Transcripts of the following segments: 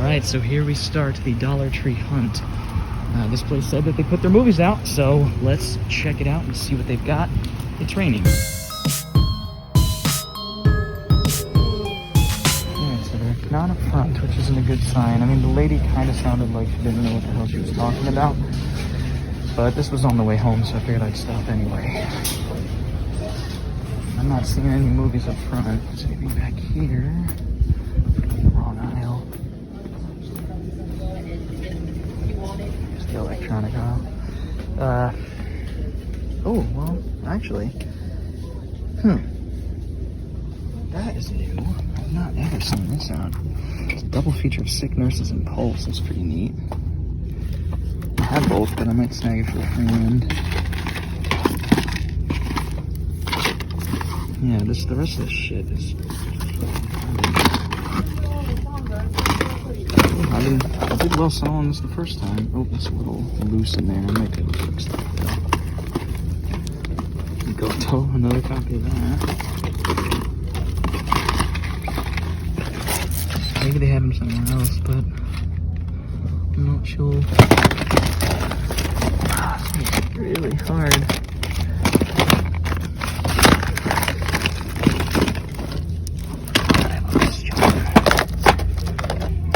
Alright, so here we start the Dollar Tree hunt. This place said that they put their movies out, so let's check it out and see what they've got. It's raining. Alright, so they're not up front, which isn't a good sign. I mean, the lady kind of sounded like she didn't know what the hell she was talking about. But this was on the way home, so I figured I'd stop anyway. I'm not seeing any movies up front. There's anything back here. Wrong aisle. There's the electronic aisle. Oh, well, actually. That is new. I've not ever seen this out. It's a double feature of Sick Nurses and Pulse. That's pretty neat. I have both, but I might snag it for a friend. Yeah, the rest of this shit is... I did well selling this the first time. Oh, it's a little loose in there. I might be able to fix that though. Goto, another copy of that. Maybe they have them somewhere else, but I'm not sure. It's really hard.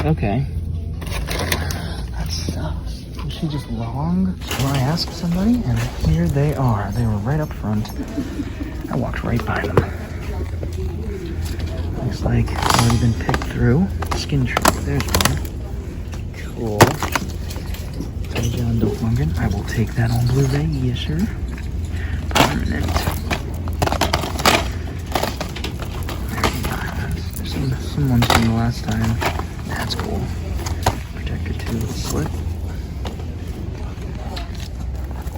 Okay. That sucks. Was she just wrong? So I asked somebody, and here they are. They were right up front. I walked right by them. Looks like it's already been picked through. Skin tree. There's one. Cool. John Dolphlungen. I will take that on Blu-ray. Yes, sir. Permanent. There's some ones from the last time. That's cool. Protector 2 with a slit.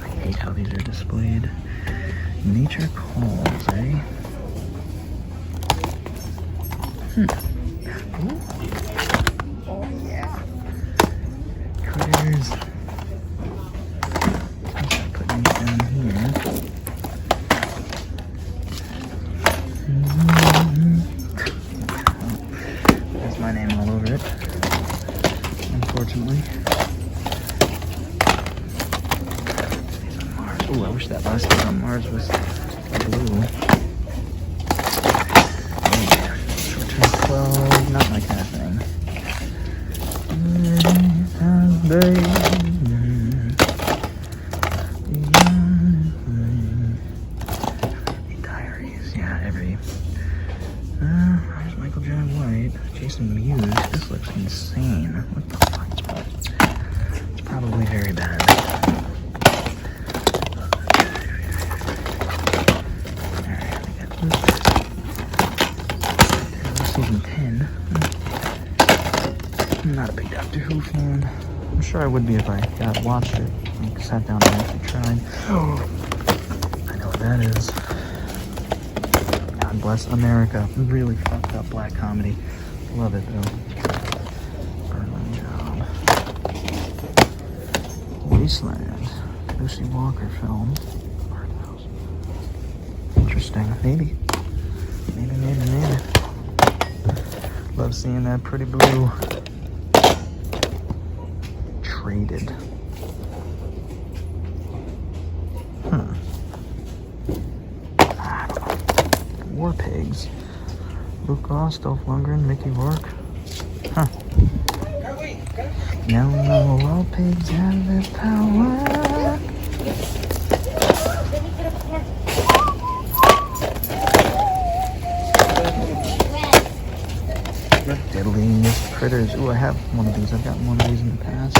I hate how these are displayed. Nature Calls, eh? Ooh. Oh, yeah. Critters. Put these down here. There's my name all over it. Unfortunately. These on Mars. Oh, I wish that last one on Mars was blue. Short term 12, not my kind of thing. Diaries, yeah, every. There's Michael John White, Jason Mewes. This looks insane. What the fuck? It's probably very bad. Alright, we got this. Season 10. I'm not a big Doctor Who fan. I'm sure I would be if I watched it and sat down and actually tried. Oh, I know what that is. God Bless America. Really fucked up black comedy. Love it though. Berlin Job. Wasteland. Lucy Walker film. Art house. Interesting. Maybe. Maybe. Love seeing that pretty blue. Traded. I don't know. War Pigs. Luke Goss, Dolph Lundgren, Mickey Rourke. Huh. No, all pigs have the power. Diddliest critters. Ooh, I have one of these. I've gotten one of these in the past.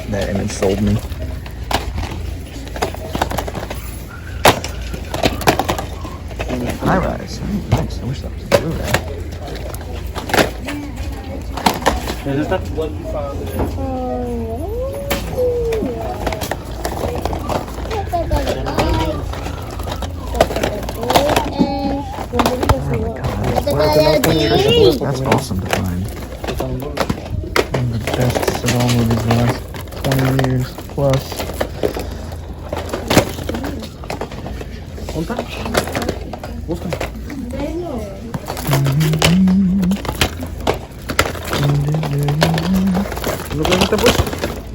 That image sold me. High rise. Oh, nice. I wish that was a Blu-ray. Is that what you found? That's awesome to find. One of the best Saddam movies in the last 20 years plus.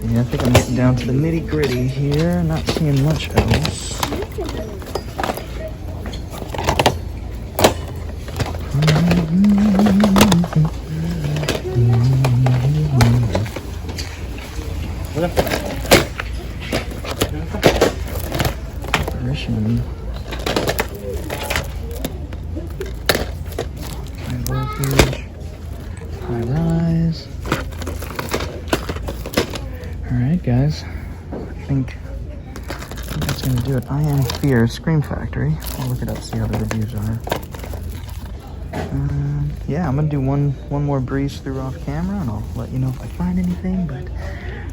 Yeah, I think I'm getting down to the nitty gritty here. Not seeing much else. Apparition. High voltage. High rise. Alright guys, I think that's gonna do it. I Am Fear Scream Factory. I'll look it up, see how the reviews are. Yeah, I'm gonna do one more breeze through off camera and I'll let you know if I find anything, but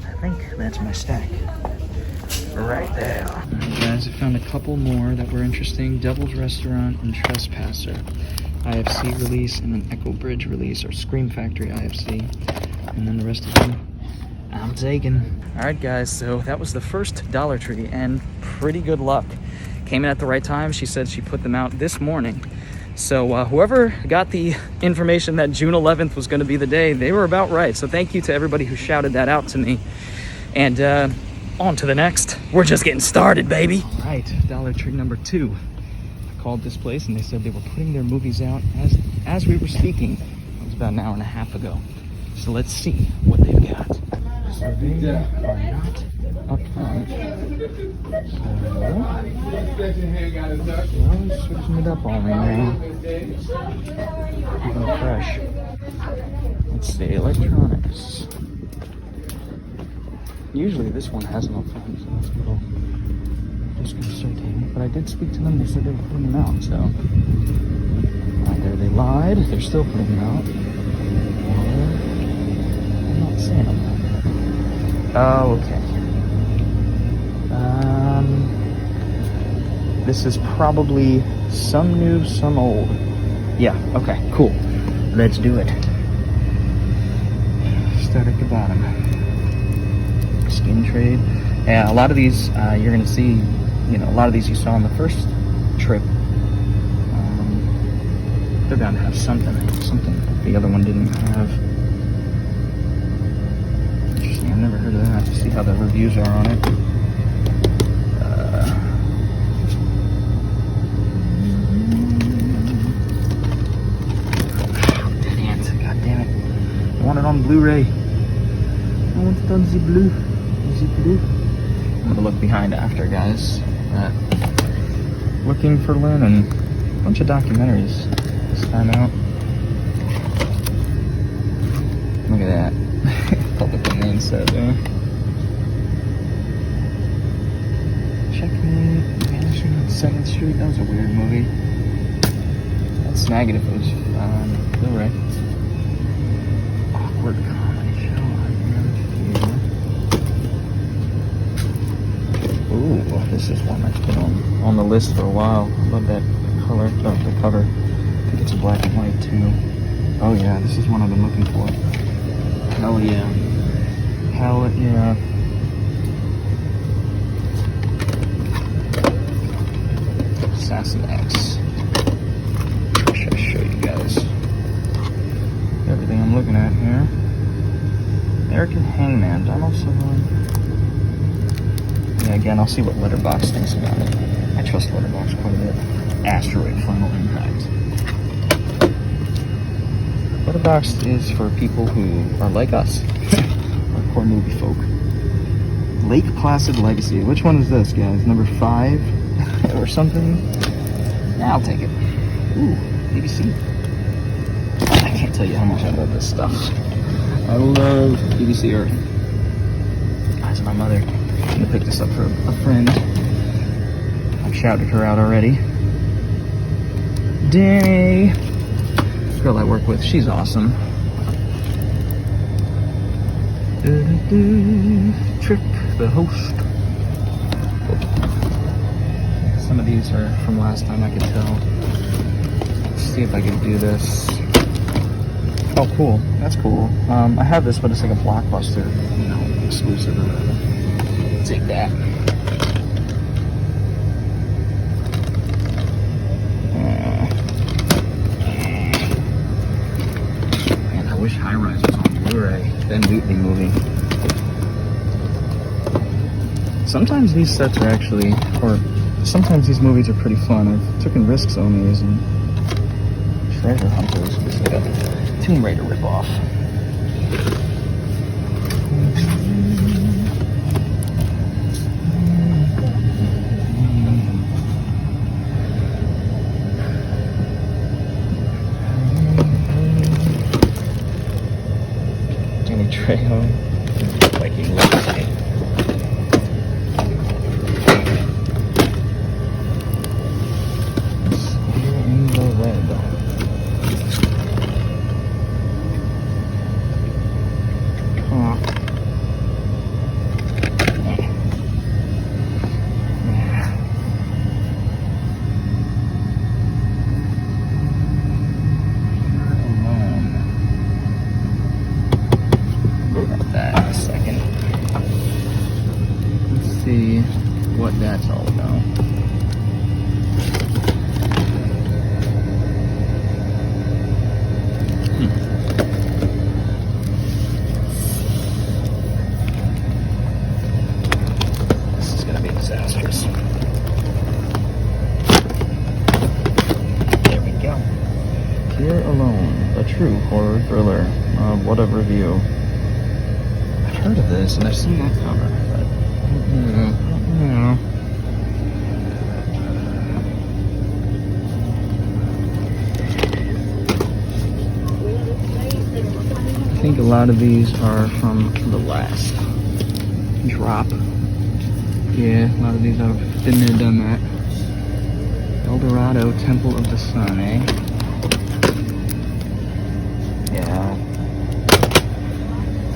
I think that's my stack. Right there. Alright guys, I found a couple more that were interesting. Devil's Restaurant and Trespasser. IFC release and an Echo Bridge release, or Scream Factory IFC. And then the rest of them I'm taking. Alright guys, so that was the first Dollar Tree and pretty good luck. Came in at the right time. She said she put them out this morning. So whoever got the information that June 11th was going to be the day, they were about right. So thank you to everybody who shouted that out to me. And on to the next. We're just getting started, baby. All right, Dollar Tree number 2. I called this place and they said they were putting their movies out as we were speaking. It was about an hour and a half ago. So let's see what they've got. So they are not up front. Well, switching it up on me, man. Keeping it fresh. Let's see, electronics. Usually this one has them up front, so that's a little disconcerting. But I did speak to them, they said they were putting them out, so. Either they lied, they're still putting them out, or I'm not seeing them. Oh, okay. This is probably some new, some old. Yeah, okay, cool. Let's do it. Start at the bottom. Skin trade. Yeah, a lot of these you're gonna see, you know, a lot of these you saw on the first trip. They're bound to have something the other one didn't have. Interesting, I've never heard of that. See how the reviews are on it. God damn it. I want it on Blu-ray. I want it on the blue. I'm gonna look behind after, guys. Looking for Lynn and a bunch of documentaries this time out. Look at that. Public domain set there. Checkmate, Vanishing on 2nd Street. That was a weird movie. I'd snag it if it was Blu-ray. Awkward comedy show. Ooh, this is one that's been on the list for a while. I love that color, the cover. I think it's a black and white too. Oh yeah, this is one I've been looking for. Hell yeah. Hell yeah. Assassin X. Should I show you guys everything I'm looking at here? American Hangman, Donald Sutherland. Yeah, again, I'll see what Letterboxd thinks about it. I trust Letterboxd quite a bit. Asteroid Final Impact. Letterboxd is for people who are like us. Hardcore movie folk. Lake Placid Legacy. Which one is this, guys? Number 5 or something? Yeah, I'll take it. Ooh, BBC. I can't tell you how much I love this stuff. I love BBC Earth. That's my mother. I'm gonna pick this up for a friend. I've shouted her out already. Danny. This girl I work with, she's awesome. Trick the host. Some of these are from last time, I could tell. see if I can do this. Oh, cool. That's cool. I have this, but it's like a Blockbuster, you know, exclusive or whatever. Take that. Man, I wish High Rise was on Blu-ray. Then Mutiny movie. Sometimes these sets are actually, or sometimes these movies are pretty fun. I've taken risks on these, and Treasure Hunters was like a Tomb Raider ripoff. Danny Trejo, Viking Legacy. See what that's all about. This is gonna be disastrous. There we go. Here Alone, a true horror thriller. What a review. I've heard of this and I've seen that cover, but yeah. I think a lot of these are from the last drop. Yeah, a lot of these I've been there, done that. El Dorado, Temple of the Sun, eh? Yeah.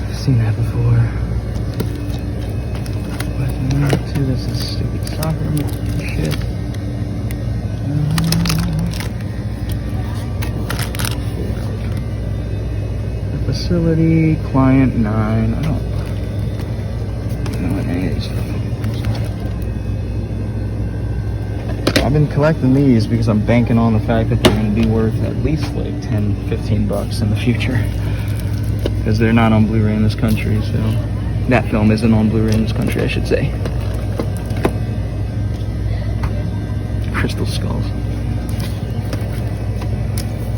I've seen that before. Too, this is stupid soccer shit. The facility, client 9. I don't know what any of these are. I've been collecting these because I'm banking on the fact that they're going to be worth at least like 10, 15 bucks in the future. Because they're not on Blu-ray in this country, so that film isn't on Blu-ray in this country, I should say. Crystal Skulls.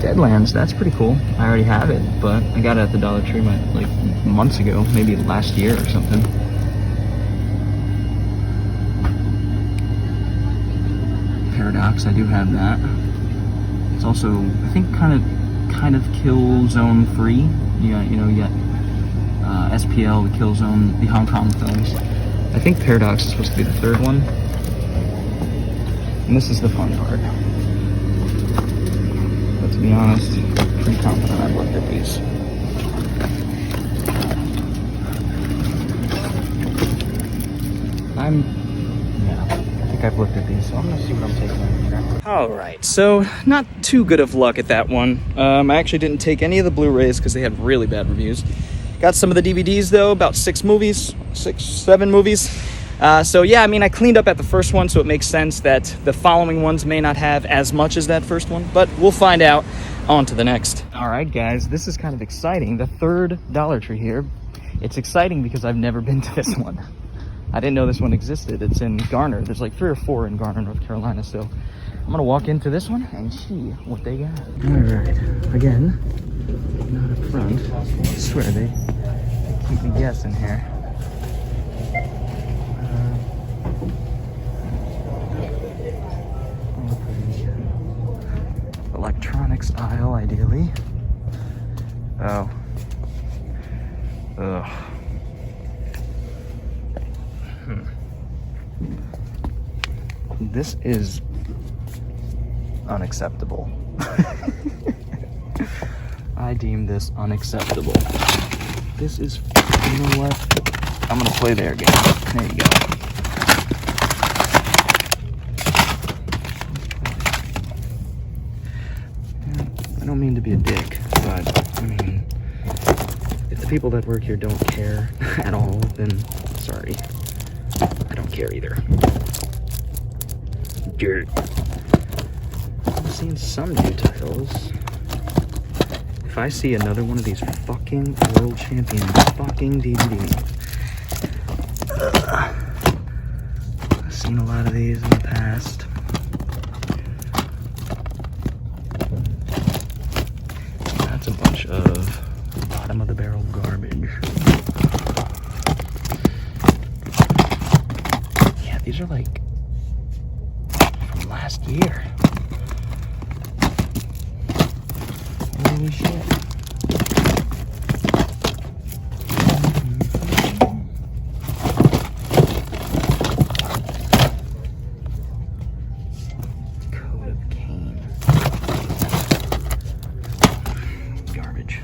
Deadlands, that's pretty cool. I already have it, but I got it at the Dollar Tree like months ago, maybe last year or something. Paradox, I do have that. It's also, I think, kind of Kill Zone free. Yeah, you know, you got SPL, the Kill Zone, the Hong Kong films. I think Paradox is supposed to be the third one. And this is the fun part. But to be honest, pretty confident I've looked at these. Yeah, I think I've looked at these, so I'm gonna see what I'm taking here. Alright, so not too good of luck at that one. I actually didn't take any of the Blu-rays because they had really bad reviews. Got some of the DVDs though, about 7 movies. So yeah, I mean, I cleaned up at the first one, so it makes sense that the following ones may not have as much as that first one, but we'll find out. On to the next. All right, guys, this is kind of exciting. The third Dollar Tree here. It's exciting because I've never been to this one. I didn't know this one existed. It's in Garner. There's like 3 or 4 in Garner, North Carolina, so I'm gonna walk into this one and see what they got. All right, again, not up front. I swear they keep me guessing here. Electronics aisle, ideally. Oh. Ugh. This is unacceptable. I deem this unacceptable. This is, you know what? I'm gonna play their game. There you go. don't mean to be a dick, but I mean, if the people that work here don't care at all, then sorry. I don't care either. Dirt. I'm seeing some new titles. If I see another one of these fucking world champion fucking DVDs. I've seen a lot of these in the past. That's a bunch of bottom of the barrel garbage. Yeah, these are like from last year. Holy shit. Coat of cane. Garbage.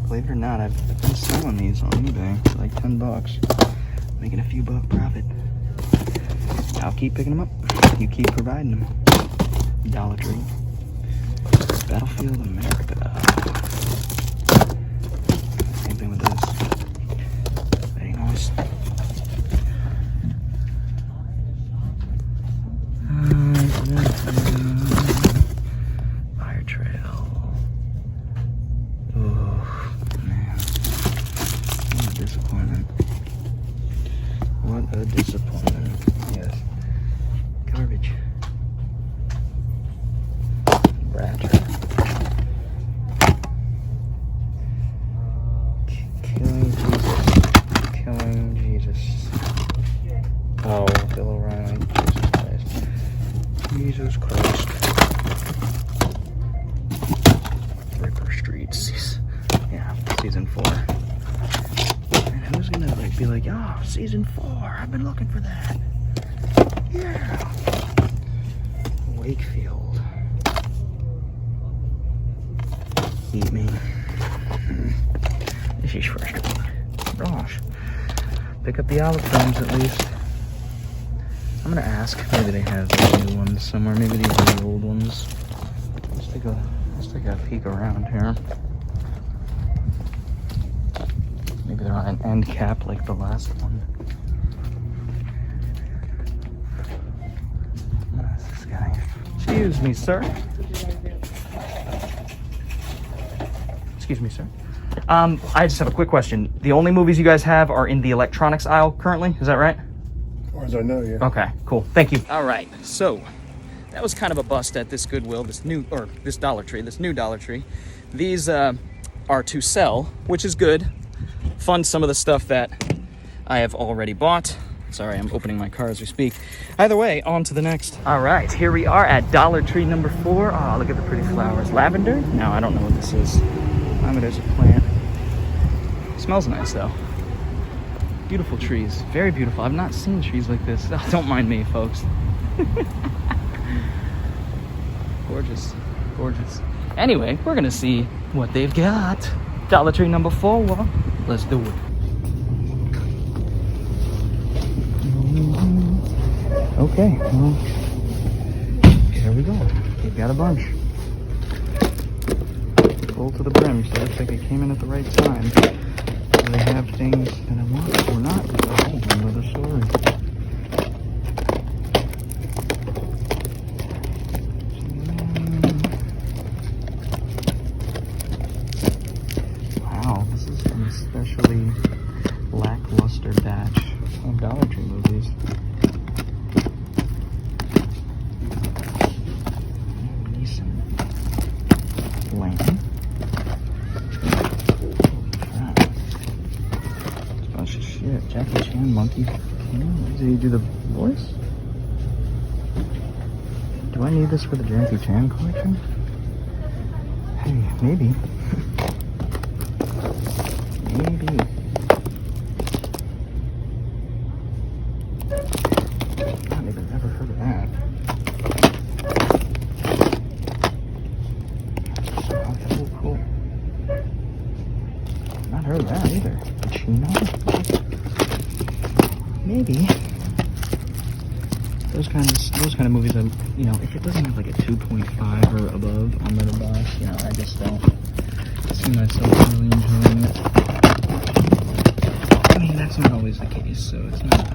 Believe it or not, I've been selling these on eBay for like $10, making a few buck profit. I'll keep picking them up. You keep providing them. Dollar Tree. Battlefield America. Same thing with this. Very nice. Fire trail. Oh, man. What a disappointment. What a disappointment. Yes. Garbage. Rat. Killing Jesus. Killing Jesus. Oh, Bill O'Reilly. Jesus Christ. Jesus Christ. Ripper Streets. Yeah, season 4. And who's gonna like be like, oh, season 4, I've been looking for that. Yeah. Wakefield. Eat me. This is frustrating. Gosh. Pick up the olive films at least. I'm gonna ask. Maybe they have the new ones somewhere. Maybe these are the old ones. Let's take a peek around here. Maybe they're on an end cap like the last one. What's this guy? Excuse me, sir. Excuse me, sir. I just have a quick question. The only movies you guys have are in the electronics aisle currently, is that right? As far as I know, yeah. Okay, cool. Thank you. All right, so that was kind of a bust at this Goodwill, this new Dollar Tree. These are to sell, which is good. Fund some of the stuff that I have already bought. Sorry, I'm opening my car as we speak. Either way, on to the next. All right, here we are at Dollar Tree number 4. Oh, look at the pretty flowers. Lavender? No, I don't know what this is. Lavender's a plant. Smells nice though. Beautiful trees, very beautiful. I've not seen trees like this. Oh, don't mind me, folks. Gorgeous, gorgeous. Anyway, we're gonna see what they've got. Dollar Tree number 4. Let's do it. Okay, well, here we go. We've got a bunch. Full to the brim, so it looks like it came in at the right time. Do they have things that I want or not? That's a whole other story. Wow, this is an especially lackluster batch of Dollar Tree movies. Lamb. Shit, Jackie Chan, Monkey King. Did he do the voice? Do I need this for the Jackie Chan collection? Hey, maybe. Maybe. I've never heard of that. Oh, cool. Not heard of that either. Pacino? Maybe. Those kind of movies, you know, if it doesn't have like a 2.5 or above on Letterboxd, you know, I just don't see myself really enjoying it. I mean, that's not always the case, so it's not.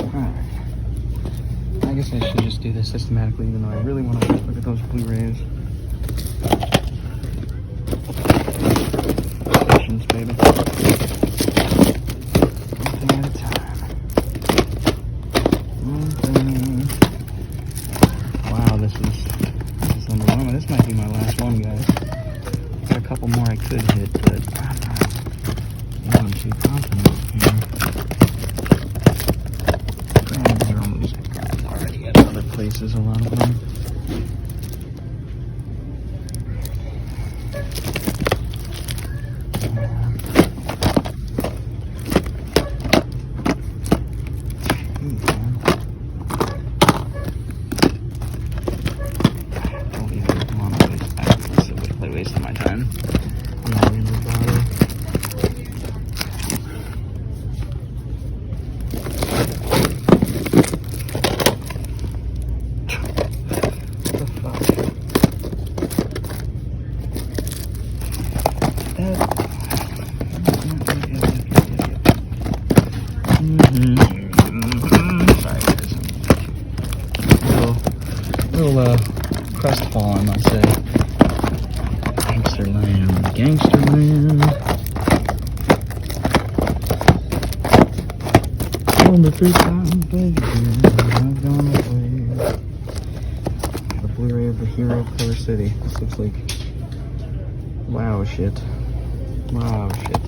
Alright. I guess I should just do this systematically, even though I really want to look at those Blu-rays. Baby. One thing at a time. One thing. Wow, this is underwhelming. This might be my last one, guys. Got a couple more I could hit, but I'm not too confident here. And these are all movies I've grabbed already at other places, a lot of them. Wasting my time. I'm not even gonna bother. What the fuck? Sorry, guys. Little crestfallen, I'll say. Gangsterland. On the 3 times, baby, I've gone away. The Blu-ray of the Hero Color City. This looks like wow shit. Wow shit.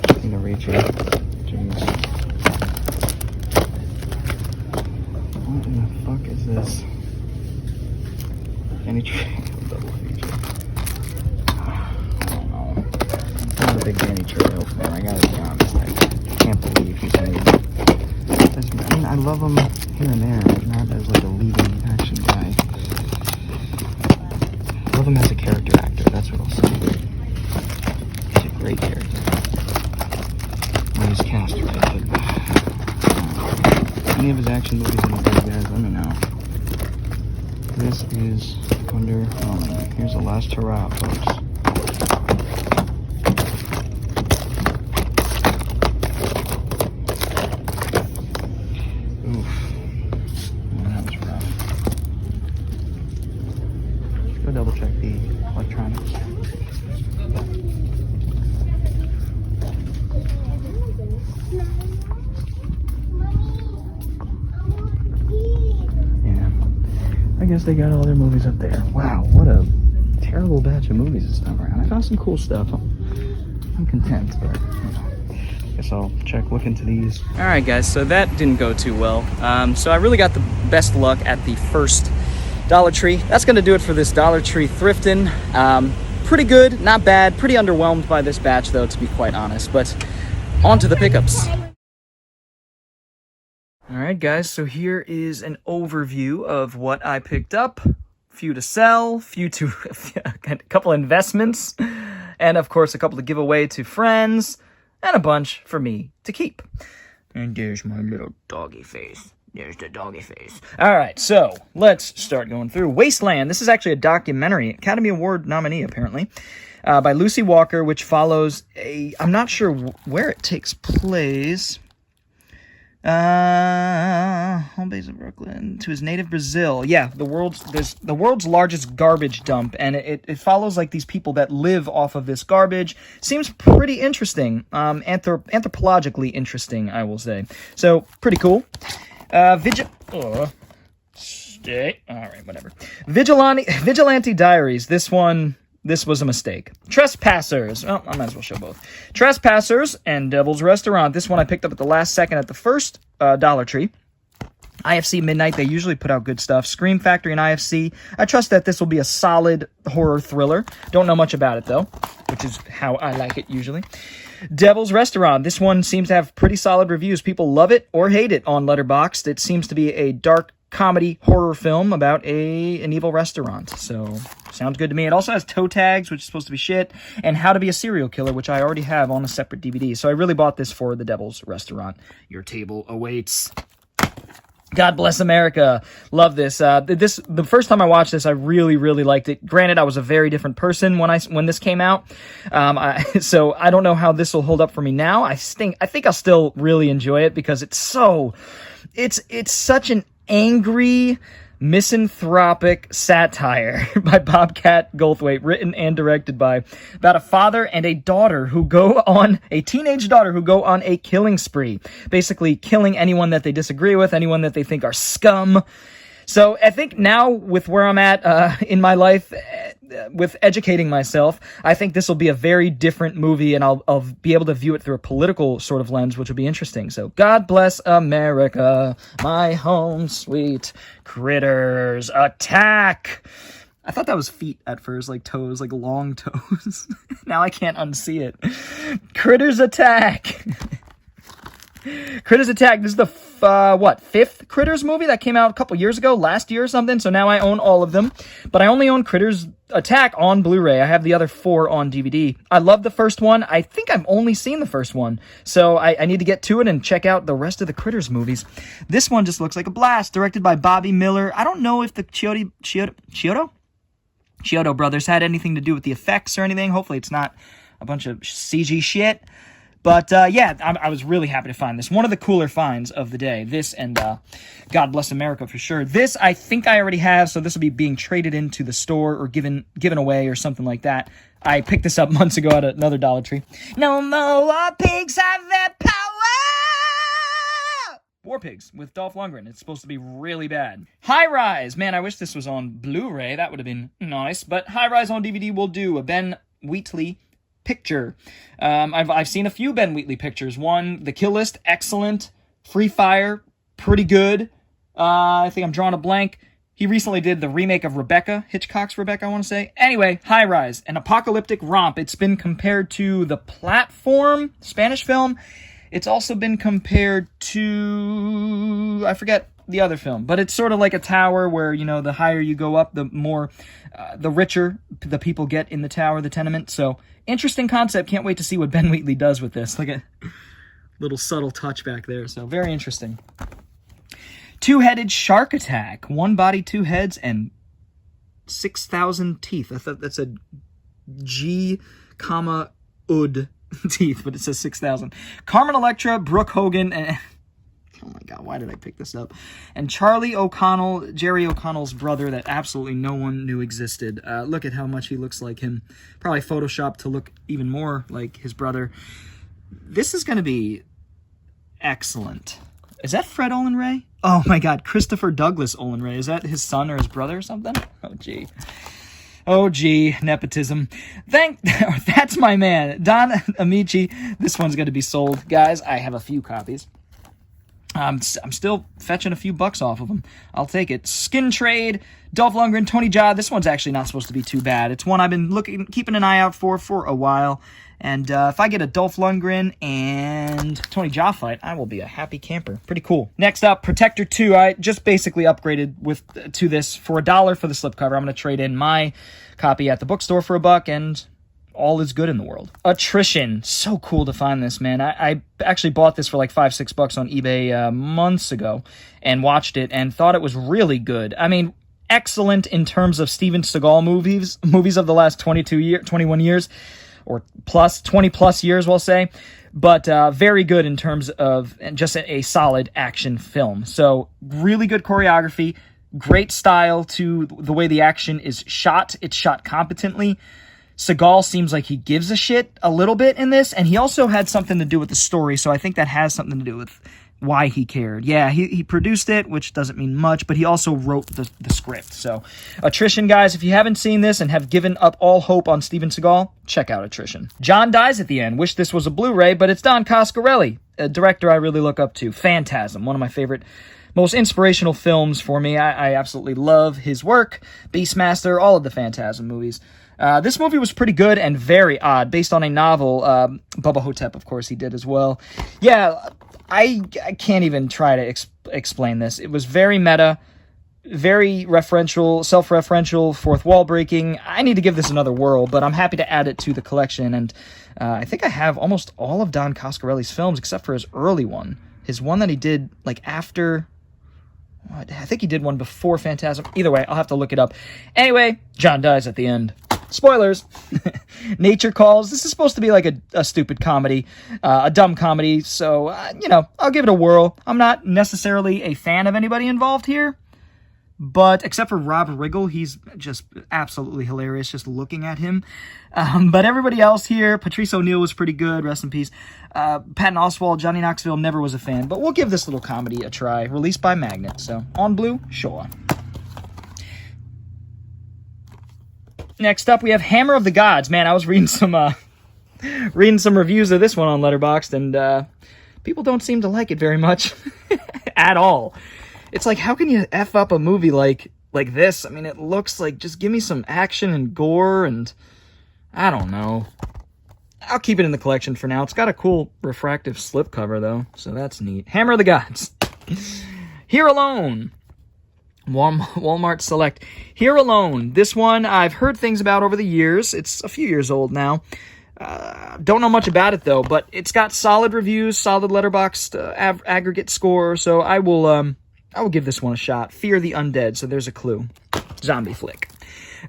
I'm gonna reach it. Jeez. What in the fuck is this? Any double feature? Big Danny Trejo fan, I gotta be honest. I can't believe he's made this. I mean, I love him here and there, but not as like a leading action guy. I love him as a character actor, that's what I'll say. He's a great character. When he's cast right, but any of his action movies any good, guys, let me know. This is underwhelming. Here's the last hurrah, folks. Double check the electronics. Yeah, I guess they got all their movies up there. Wow, what a terrible batch of movies this time around. I found some cool stuff. I'm content, but you know, I guess I'll look into these. All right, guys, so that didn't go too well. So I really got the best luck at the first Dollar Tree. That's gonna do it for this Dollar Tree Thriftin. Pretty good, not bad. Pretty underwhelmed by this batch though, to be quite honest, but on to the pickups. All right, guys, so here is an overview of what I picked up. Few to sell, a couple investments, and of course a couple to give away to friends, and a bunch for me to keep. And there's my little doggy face. There's the doggy face. All right, so let's start going through. Wasteland. This is actually a documentary, Academy Award nominee, apparently, by Lucy Walker, which follows a... I'm not sure where it takes place. Home base in Brooklyn to his native Brazil. Yeah, the world's largest garbage dump, and it follows like these people that live off of this garbage. Seems pretty interesting, anthropologically interesting, I will say. So pretty cool. Vigilante Diaries. This was a mistake. Trespassers. Oh, I might as well show both. Trespassers and Devil's Restaurant. This one I picked up at the last second at the first Dollar Tree. IFC Midnight, they usually put out good stuff. Scream Factory and IFC. I trust that this will be a solid horror thriller. Don't know much about it, though, which is how I like it usually. Devil's Restaurant. This one seems to have pretty solid reviews. People love it or hate it on Letterboxd. It seems to be a dark comedy horror film about an evil restaurant. So, sounds good to me. It also has toe tags, which is supposed to be shit, and How to Be a Serial Killer, which I already have on a separate DVD. So I really bought this for the Devil's Restaurant. Your table awaits. God Bless America. Love this. The first time I watched this, I really, really liked it. Granted, I was a very different person when this came out. So I don't know how this will hold up for me now. I think I'll still really enjoy it because it's such an angry, misanthropic satire by Bobcat Goldthwait, written and directed by, about a father and a daughter a teenage daughter who go on a killing spree, basically killing anyone that they disagree with, anyone that they think are scum. So I think now, with where I'm at in my life, with educating myself, I think this will be a very different movie, and I'll be able to view it through a political sort of lens, which will be interesting. So, God bless America, my home sweet critters attack. I thought that was feet at first, like toes, like long toes. Now I can't unsee it. Critters attack. Critters Attack. This is the fifth Critters movie that came out a couple years ago, last year or something. So now I own all of them, but I only own Critters Attack on Blu-ray. I have the other 4 on DVD. I love the first one. I think I've only seen the first one, so I need to get to it and check out the rest of the Critters movies. This one just looks like a blast. Directed by Bobby Miller. I don't know if the Chiodo brothers had anything to do with the effects or anything. Hopefully it's not a bunch of CG shit. But, yeah, I was really happy to find this. One of the cooler finds of the day. This and God Bless America for sure. This I think I already have, so this will be being traded into the store or given away or something like that. I picked this up months ago at another Dollar Tree. No more pigs have their power! War Pigs with Dolph Lundgren. It's supposed to be really bad. High Rise. Man, I wish this was on Blu-ray. That would have been nice. But High Rise on DVD will do. A Ben Wheatley picture. I've seen a few Ben Wheatley pictures. One, The Kill List, excellent. Free Fire, pretty good. I think I'm drawing a blank. He recently did the remake of Rebecca, Hitchcock's Rebecca, I want to say. Anyway, High Rise, an apocalyptic romp. It's been compared to The Platform, Spanish film. It's also been compared to, I forget the other film, but it's sort of like a tower where, you know, the higher you go up, the more, the richer the people get in the tower, the tenement. So, interesting concept. Can't wait to see what Ben Wheatley does with this. Like a little subtle touch back there. So, very interesting. Two-headed shark attack. One body, 2 heads, and 6,000 teeth. I thought that said G, ud teeth, but it says 6,000. Carmen Electra, Brooke Hogan, and oh my god, why did I pick this up? And Charlie O'Connell, Jerry O'Connell's brother that absolutely no one knew existed. Look at how much he looks like him. Probably photoshopped to look even more like his brother. This is going to be excellent. Is that Fred Olin Ray? Oh my god, Christopher Douglas Olin Ray. Is that his son or his brother or something? Oh gee, nepotism. That's my man, Don Amici. This one's going to be sold. Guys, I have a few copies. I'm still fetching a few bucks off of them. I'll take it. Skin Trade, Dolph Lundgren, Tony Jaa. This one's actually not supposed to be too bad. It's one I've been keeping an eye out for a while. And if I get a Dolph Lundgren and Tony Jaa fight, I will be a happy camper. Pretty cool. Next up, Protector 2. I just basically upgraded to this for $1 for the slipcover. I'm going to trade in my copy at the bookstore for $1, and all is good in the world. Attrition. So cool to find this, man. I actually bought this for like $5-6 on eBay months ago and watched it and thought it was really good. I mean, excellent in terms of Steven Seagal movies of the last 21 years, or 20 plus years, we'll say. But very good in terms of just a solid action film. So really good choreography, great style to the way the action is shot. It's shot competently. Seagal seems like he gives a shit a little bit in this, and he also had something to do with the story, so I think that has something to do with why he cared. Yeah, he produced it, which doesn't mean much, but he also wrote the script. So, Attrition, guys, if you haven't seen this and have given up all hope on Steven Seagal, check out Attrition. John dies at the end. Wish this was a Blu-ray, but it's Don Coscarelli, a director I really look up to. Phantasm, one of my favorite, most inspirational films for me. I absolutely love his work. Beastmaster, all of the Phantasm movies. This movie was pretty good and very odd, based on a novel. Bubba Hotep, of course, he did as well. Yeah, I can't even try to explain this. It was very meta, very referential, self-referential, fourth wall breaking. I need to give this another whirl, but I'm happy to add it to the collection. And I think I have almost all of Don Coscarelli's films, except for his early one. His one that he did, like, after... I think he did one before Phantasm. Either way, I'll have to look it up. Anyway, John dies at the end. Spoilers. Nature Calls. This is supposed to be like a stupid comedy, a dumb comedy. So, you know, I'll give it a whirl. I'm not necessarily a fan of anybody involved here. But except for Rob Riggle, he's just absolutely hilarious just looking at him. But everybody else here, Patrice O'Neal was pretty good, rest in peace. Patton Oswalt, Johnny Knoxville, never was a fan. But we'll give this little comedy a try. Released by Magnet, so on Blue, sure. Next up, we have Hammer of the Gods. Man, I was reading some reviews of this one on Letterboxd, and people don't seem to like it very much at all. It's like, how can you F up a movie like this? I mean, it looks like, just give me some action and gore, and I don't know. I'll keep it in the collection for now. It's got a cool refractive slipcover, though, so that's neat. Hammer of the Gods. Here Alone. Walmart Select. Here Alone. This one I've heard things about over the years. It's a few years old now. Don't know much about it, though, but it's got solid reviews, solid Letterboxd aggregate score, so I will give this one a shot. Fear the Undead, so there's a clue. Zombie flick.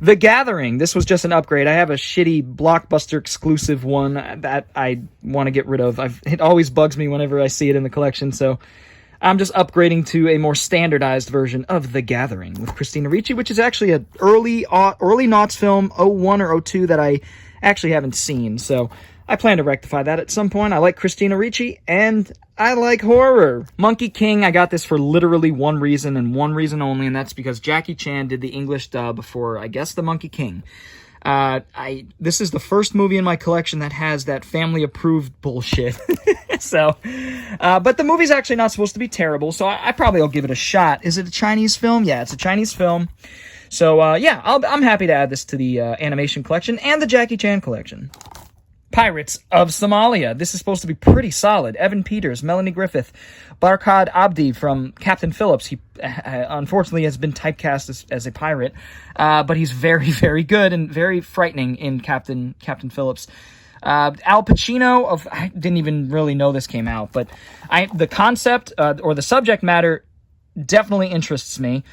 The Gathering. This was just an upgrade. I have a shitty Blockbuster exclusive one that I want to get rid of. It always bugs me whenever I see it in the collection, so I'm just upgrading to a more standardized version of The Gathering with Christina Ricci, which is actually an early noughts film, 01 or 02, that I actually haven't seen, so I plan to rectify that at some point. I like Christina Ricci, and I like horror. Monkey King, I got this for literally one reason, and one reason only, and that's because Jackie Chan did the English dub for, I guess, The Monkey King. This is the first movie in my collection that has that family-approved bullshit. So, but the movie's actually not supposed to be terrible, so I probably will give it a shot. Is it a Chinese film? Yeah, it's a Chinese film. So, yeah, I'm happy to add this to the animation collection and the Jackie Chan collection. Pirates of Somalia. This is supposed to be pretty solid. Evan Peters, Melanie Griffith, Barkhad Abdi from Captain Phillips. He unfortunately has been typecast as a pirate, but he's very, very good and very frightening in Captain Phillips. Al Pacino, I didn't even really know this came out, but the concept or the subject matter definitely interests me.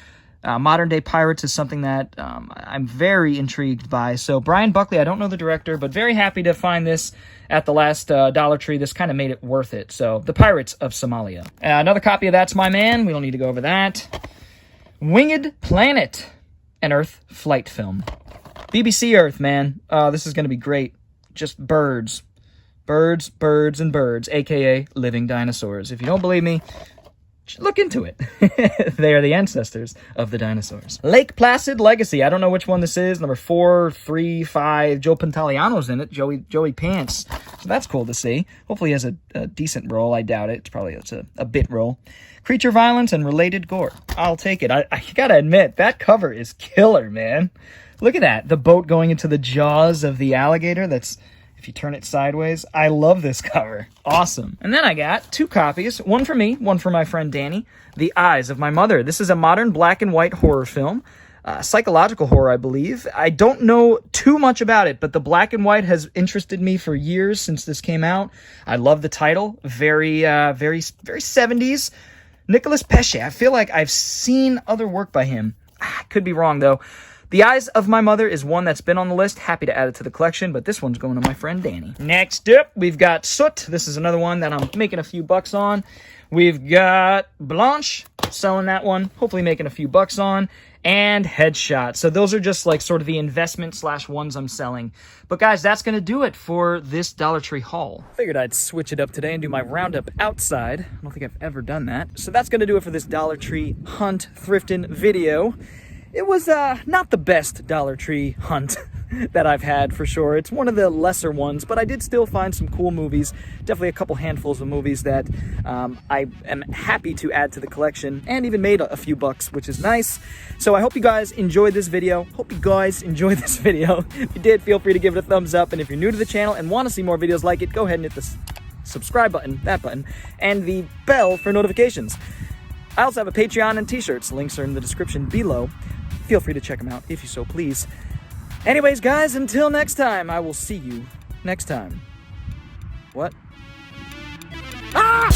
Modern-day pirates is something that I'm very intrigued by. So Brian Buckley, I don't know the director, but very happy to find this at the last Dollar Tree. This kind of made it worth it. So The Pirates of Somalia. Another copy of That's My Man. We don't need to go over that. Winged Planet, an Earth flight film. BBC Earth, man. This is going to be great. Just birds. Birds, birds, and birds, a.k.a. living dinosaurs. If you don't believe me, look into it. They are the ancestors of the dinosaurs. Lake Placid Legacy. I don't know which one this is. Number 4, 3, 5. Joe Pantoliano's in it. Joey Pants. So that's cool to see. Hopefully he has a decent role. I doubt it. It's a bit role. Creature violence and related gore. I'll take it. I gotta admit, that cover is killer, man. Look at that. The boat going into the jaws of the alligator. That's... if you turn it sideways. I love this cover. Awesome. And then I got 2 copies. One for me, one for my friend Danny. The Eyes of My Mother. This is a modern black and white horror film. Psychological horror, I believe. I don't know too much about it, but the black and white has interested me for years since this came out. I love the title. Very 70s. Nicolas Pesce. I feel like I've seen other work by him. I could be wrong, though. The Eyes of My Mother is one that's been on the list. Happy to add it to the collection, but this one's going to my friend Danny. Next up, we've got Soot. This is another one that I'm making a few bucks on. We've got Blanche, selling that one, hopefully making a few bucks on, and Headshot. So those are just like sort of the investment / ones I'm selling. But guys, that's going to do it for this Dollar Tree haul. Figured I'd switch it up today and do my roundup outside. I don't think I've ever done that. So that's going to do it for this Dollar Tree hunt thrifting video. It was not the best Dollar Tree hunt that I've had, for sure. It's one of the lesser ones, but I did still find some cool movies. Definitely a couple handfuls of movies that I am happy to add to the collection, and even made a few bucks, which is nice. So I hope you guys enjoyed this video. If you did, feel free to give it a thumbs up, and if you're new to the channel and want to see more videos like it, go ahead and hit the subscribe button, that button, and the bell for notifications. I also have a Patreon and t-shirts. Links are in the description below. Feel free to check them out if you so please. Anyways, guys, until next time, I will see you next time. What? Ah!